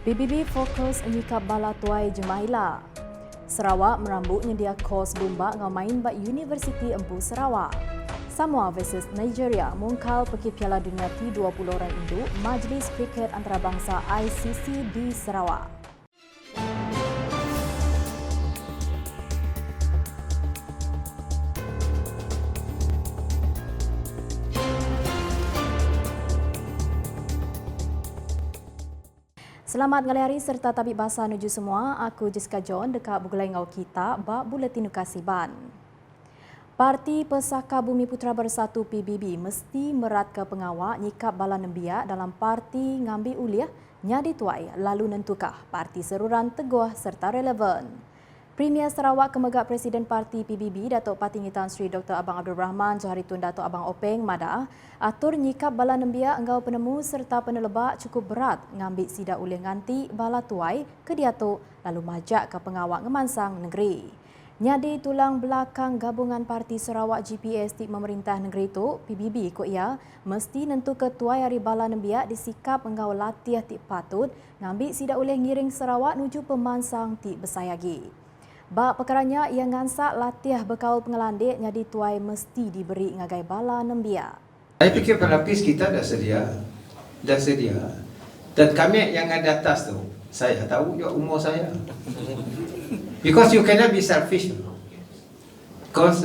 PBB fokus menyikap bala tuai Jemaila. Sarawak merambut nyedia kos lumba ngau main bak Universiti Empu Sarawak. Samoa versus Nigeria mungkal pergi Piala Dunia T20 orang induk Majlis Kriket Antarabangsa ICC di Sarawak. Selamat ngali hari serta tabik bahasa nuju semua. Aku Jessica John dekat Bugulai Ngau Kita bak Buletin Nukasiban. Parti Pesaka Bumi Putra Bersatu PBB mesti merat ke pengawak nyikap bala nembiak dalam parti ngambil uliah nyadi tuai lalu nentukah parti seruran teguh serta relevan. Premier Sarawak Kemegak Presiden Parti PBB Datuk Patinggi Tan Sri Dr. Abang Abdul Rahman Johari Tun Datuk Abang Openg Madah atur nyikap bala nembiak engkau penemu serta penelebak cukup berat ngambil sidak ulih nganti bala tuai ke diatuk lalu majak ke pengawak ngemansang negeri. Nyadi tulang belakang gabungan Parti Sarawak GPS di memerintah negeri itu, PBB ikut ia mesti nentu ketua hari bala nembiak disikap engkau latih tik patut ngambil sidak ulih ngiring Sarawak nuju pemansang tik besayagi. Bak perkaranya ia ngansak latih bekal pengelandik nyadi tuai mesti diberi ngagai bala nembiak. Saya fikir pelapis kita dah sedia. Dan kami yang ada atas tu, saya tahu juga umur saya. Because you cannot be selfish. Because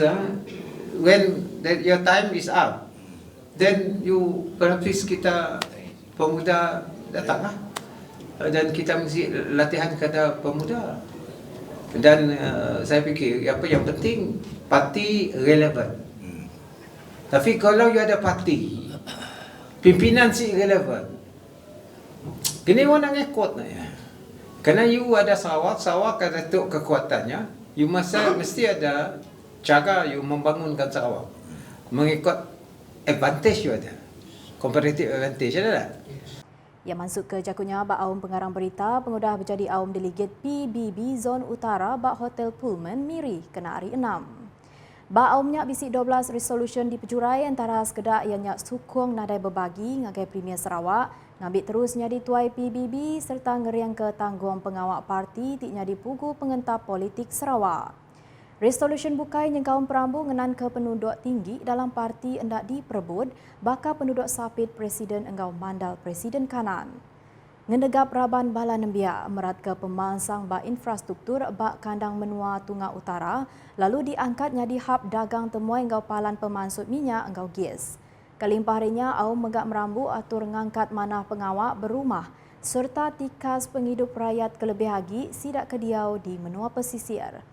when your time is up, then you pelapis kita pemuda datanglah. Dan kita mesti latihan kata pemuda. Dan saya fikir apa yang penting parti relevan. Tapi kalau you ada parti, pimpinan si relevan. Kini orang nak ikut nak ya. Kerana you ada Sarawak ada tu kekuatannya, you mesti ada cara you membangunkan Sarawak. Mengikut advantage you ada. Comparative advantage ada tak? Ia masuk ke jakunya bak Aum Pengarang Berita, pengudah berjadi Aum Delegate PBB Zon Utara bak Hotel Pullman Miri kena hari 6. Bak Aumnya bisik 12 resolution di pejurai antara sekedak yang nyak sukong nadai berbagi ngagai Premier Sarawak, ngambil terus nyadi tuai PBB serta ngeriang ke tanggung pengawak parti tik nyadi pugu pengentap politik Sarawak. Resolution bukai yang kaum perambu ngenan ke penduduk tinggi dalam parti hendak diperebut bakal penduduk sapit Presiden enggau mandal Presiden kanan. Ngendegap raban bala nembiak merat ke pemansang bak infrastruktur bak kandang menua Tungau Utara lalu diangkat nyadi hub dagang temuai enggau palan pemansut minyak enggau gas. Kalimpah harinya Aum megak merambu atur ngangkat manah pengawak berumah serta tikas penghidup rakyat kelebih lagi sidak kediau di menua pesisir.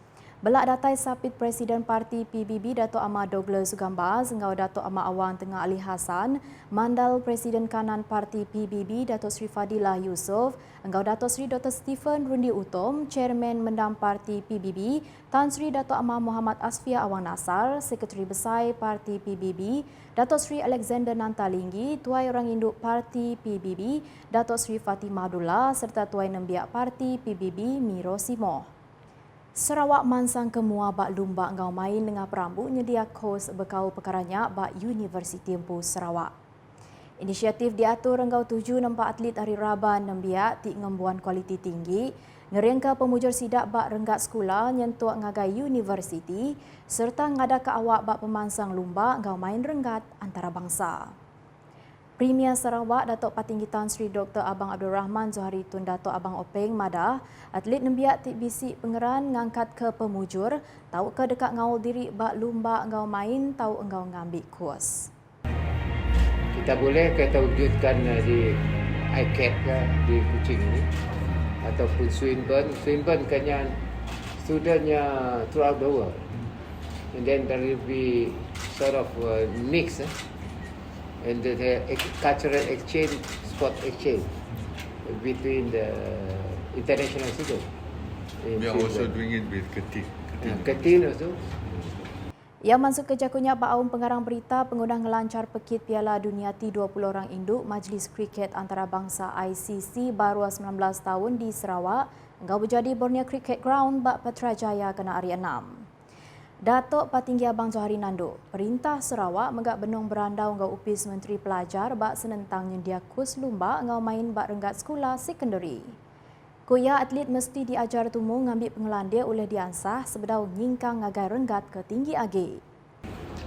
Belak datai sapit Presiden Parti PBB Datuk Ahmad Douglas Sugambas engkau Datuk Ahmad Awang Tengah Ali Hassan, mandal Presiden Kanan Parti PBB Datuk Sri Fadilah Yusof, engkau Datuk Sri Dr. Stephen Rundi Utom, Chairman Mendam Parti PBB, Tan Sri Datuk Ahmad Muhammad Asfia Awang Nasar, Sekretari Besar Parti PBB, Datuk Sri Alexander Nantalinggi, Tuai Orang Induk Parti PBB, Datuk Sri Fatimah Abdullah serta Tuai Nembiak Parti PBB Miro Simoh. Sarawak mansang kemua bak lumba ngau main dengan perambu nyedia kos bekal perkaranya bak Universiti Empu Sarawak. Inisiatif diatur engkau tuju nampak atlet hari Raban nembiak tik ngembuan kualiti tinggi, ngerengka pemujur sidak bak renggat sekolah nyentuak ngagai universiti serta ngada ke awak bak pemansang lumba ngau main renggat antarabangsa. Premier Sarawak Datuk Patinggi Tan Sri Dr. Abang Abdul Rahman Johari Tun Datuk Abang Openg Madah, atlet nembiak tik bisik pengeran ngangkat ke pemujur, tahu ke dekat ngaul diri bak lumba engkau main, tahu engkau ngambil kurs. Kita boleh kita wujudkan di ICAT ke di Kuching ini ataupun Swinburne. Swinburne kanya studentnya throughout the world. And then there will be sort of a mix. And the cultural exchange, sport exchange between the international students. We are also doing it with Ketin. Ketin also. Ia masuk ke jakunya Pak Aum Pengarang Berita pengguna ngelancar pekit Piala Dunia T20 orang induk Majlis Kriket Antarabangsa ICC baru 19 tahun di Sarawak engkau berjadi Borneo Cricket Ground bak Putrajaya kena hari 6. Datuk Patinggi Abang Johari Nando, Perintah Sarawak megak benung berandau ngau upis Menteri Pelajar bak senentang nyendia kurs lumba ngau main bak renggat sekolah sekondari. Kuya atlet mesti diajar tumu ngambil pengelandia oleh diansah sebedau nyingkang ngagai renggat ke tinggi agi.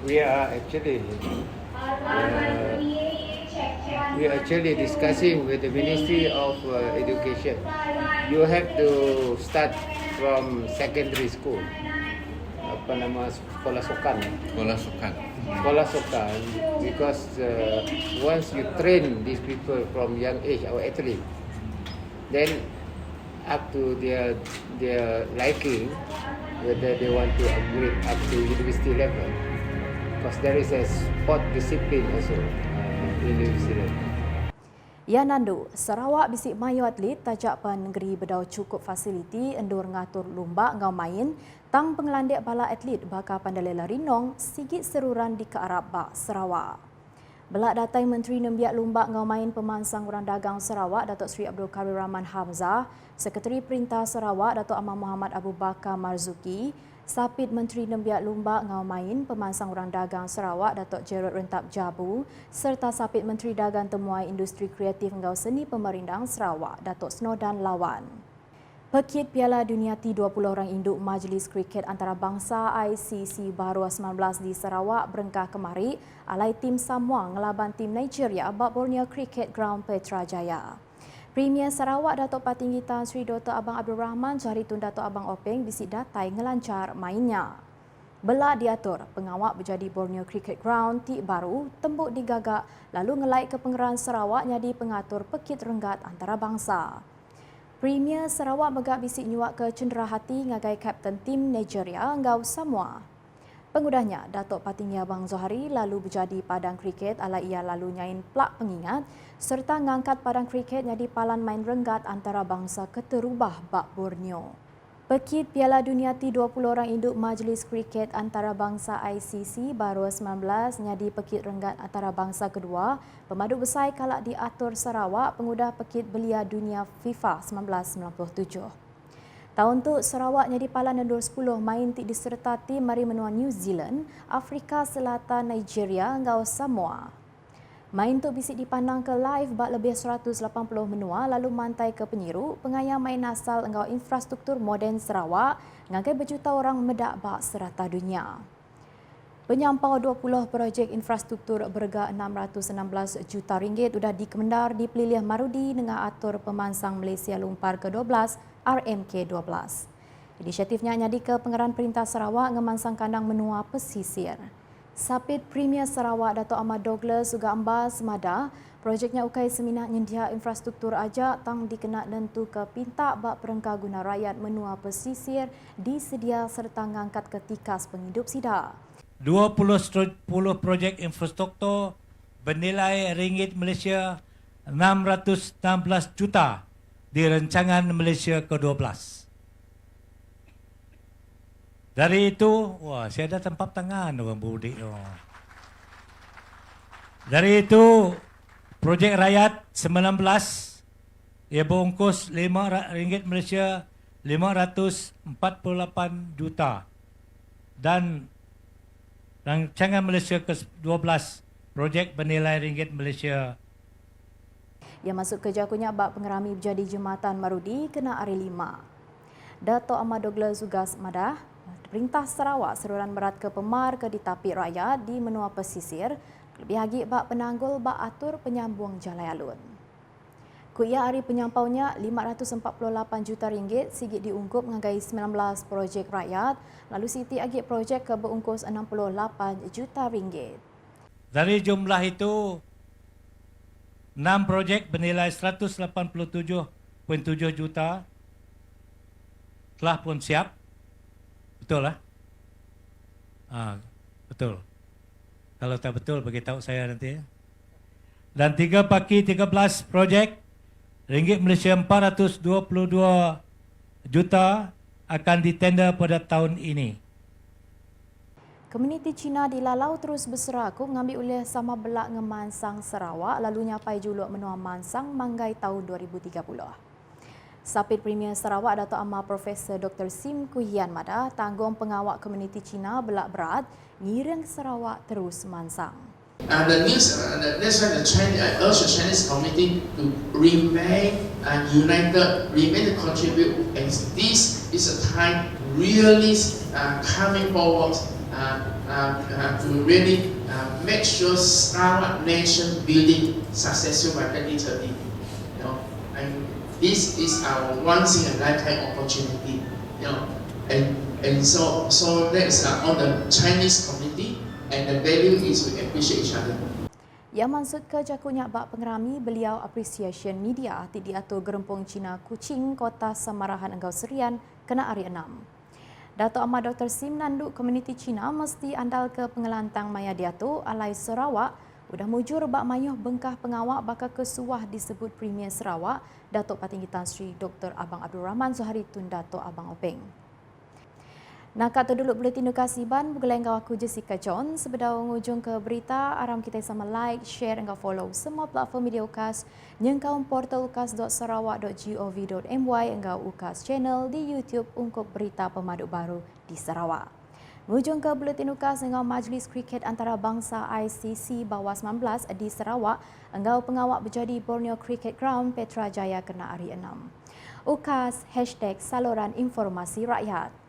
We are actually discussing with the Ministry of Education. You have to start from secondary school. Apa nama sekolah sukan? Sekolah sukan. Sekolah sukan, because once you train these people from young age, our athlete, then up to their liking, whether they want to upgrade up to university level, because there is a sport discipline also in university level. Ya Nandu, Sarawak bisik mayu atlet tajak pan negeri bedau cukup fasiliti endur ngatur lumba ngau main tang pengelandik bala atlet bakal pandalela rinong sigit seruran di kearab bak Sarawak. Belak datai Menteri Nembiak Lumba Ngau Main Pemansang Urang Dagang Sarawak Datuk Seri Abdul Kadir Rahman Hamzah, Sekretari Perintah Sarawak Datuk Ahmad Muhammad Abu Bakar Marzuki, Sapit Menteri Nembiak Lumba Ngau Main Pemansang Urang Dagang Sarawak Datuk Gerard Rentap Jabu serta Sapit Menteri Dagang Temuai Industri Kreatif Ngau Seni Pemerindang Sarawak Datuk Snodan Lawan. Pekit Piala Dunia T20 orang induk Majlis Kriket Antarabangsa ICC baru 19 di Sarawak berengkah kemari alai tim Samoa ngelaban tim Nigeria bak Borneo Cricket Ground Petrajaya. Premier Sarawak Datuk Patinggi Tan Sri Dr. Abang Abdul Rahman Jaharitun Datuk Abang Openg bisik datai ngelancar mainnya. Belak diatur pengawak berjadi Borneo Cricket Ground tik baru tembuk digagak lalu ngelai ke Pengeran Sarawak jadi pengatur Pekit Renggat Antarabangsa. Premier Sarawak megak bisik nyuak ke cenderahati ngagai kapten tim Nigeria Ngau Samoa. Pengudahnya, Datuk Patinggi Abang Zohari lalu berjadi padang kriket ala ia lalu nyain plak pengingat serta ngangkat padang kriket jadi palan main renggat antarabangsa keterubah bak Borneo. Pekit Piala Dunia T20 orang induk Majlis Kriket Antarabangsa ICC baru 19 nyadi pekit renggat antarabangsa kedua, pemadu besar kalak diatur Sarawak pengudah pekit belia dunia FIFA 1997. Tahun tu Sarawak nyadi palan nendur 10 main tik disertati mari menua New Zealand, Afrika Selatan, Nigeria, ngau Samoa. Main tu bisik dipandang ke live bak lebih 180 menua lalu mantai ke penyiru pengayam main asal engkau infrastruktur moden Sarawak ngagai berjuta orang medak bak serata dunia. Penyampau 20 projek infrastruktur berharga 616 juta ringgit sudah dikemendar di Pelilih Marudi dengan atur Pemansang Malaysia Lumpar ke-12 RMK-12. Inisiatifnya nyadi ke Pengeran Perintah Sarawak ngemansang kandang menua pesisir. Sapit Premier Sarawak Datuk Ahmad Douglas juga ambas semada projeknya ukai semina nyendia infrastruktur ajak tang dikenak nentu ke pinta bak perengka guna rakyat menua pesisir disedia serta ngangkat ketikas penghidup sida. 20 projek infrastruktur bernilai ringgit Malaysia 616 juta di rancangan Malaysia ke-12. Dari itu, wah, saya ada tempat tangan orang budik. Dari itu, projek rakyat 19, ia berungkus RM5 Malaysia 548 juta. Dan rancangan Malaysia ke-12, projek bernilai ringgit Malaysia. Yang masuk ke jakunya bak pengerami berjadi Jematan Marudi kena hari 5. Datuk Ahmad Douglas Zugas Madah, Perintah Sarawak seruran berat ke pemar ke ditapik rakyat di menua pesisir, lebih lagi bak penanggul bak atur penyambung jalai alun. Kuya hari penyampaunya 548 juta ringgit sigit diungkup ngagai 19 projek rakyat, lalu siti agik projek ke berungkus 68 juta ringgit. Dari jumlah itu, 6 projek bernilai 187.7 juta telah pun siap. Betul lah? Betul. Kalau tak betul, beritahu saya nanti. Dan 13 projek ringgit Malaysia 422 juta akan ditender pada tahun ini. Komuniti Cina di Lalau terus berseraku mengambil oleh sama belak ngemansang Sarawak lalu nyapai juluk menua mansang manggai tahun 2030. Sapit Premier Sarawak Datuk Amar Profesor Dr. Sim Kuhian Madah tanggung pengawak komuniti Cina belak berat ngiring Sarawak terus mansang. That's why I urge the Chinese community to remain united, remain to contribute, and this is a time really coming forward to really make sure Sarawak nation building successful by 2030. And this is our once in a lifetime opportunity. And so that's on the Chinese community, and the value is we appreciate each other. Yang maksud ke jakunya bak pengerami beliau appreciation media ti diatur gerempung Cina Kuching Kota Samarahan Enggau Serian kena hari 6. Dato' Ahmad Dr. Sim Nanduk Komuniti Cina mesti andal ke pengelantang maya diatur alai Sarawak udah mujur bak mayuh bengkah pengawak bakal kesuah disebut Premier Sarawak Dato' Patinggi Tan Sri Dr. Abang Abdul Rahman Zuhari Tun Dato' Abang Openg. Nak kata dulu buletin edukasi ban bergeleng kau aku Jessica John sebedau ngujung ke berita aram kita sama like, share dan follow semua platform media UKAS nyengkau portal ukas.sarawak.gov.my engkau UKAS channel di YouTube untuk berita pemaduk baru di Sarawak. Ngujung ke buletin UKAS engkau Majlis Kriket Antarabangsa ICC bawah 19 di Sarawak engkau pengawak berjadi Borneo Cricket Ground Petrajaya kena hari 6. UKAS #saluran informasi rakyat.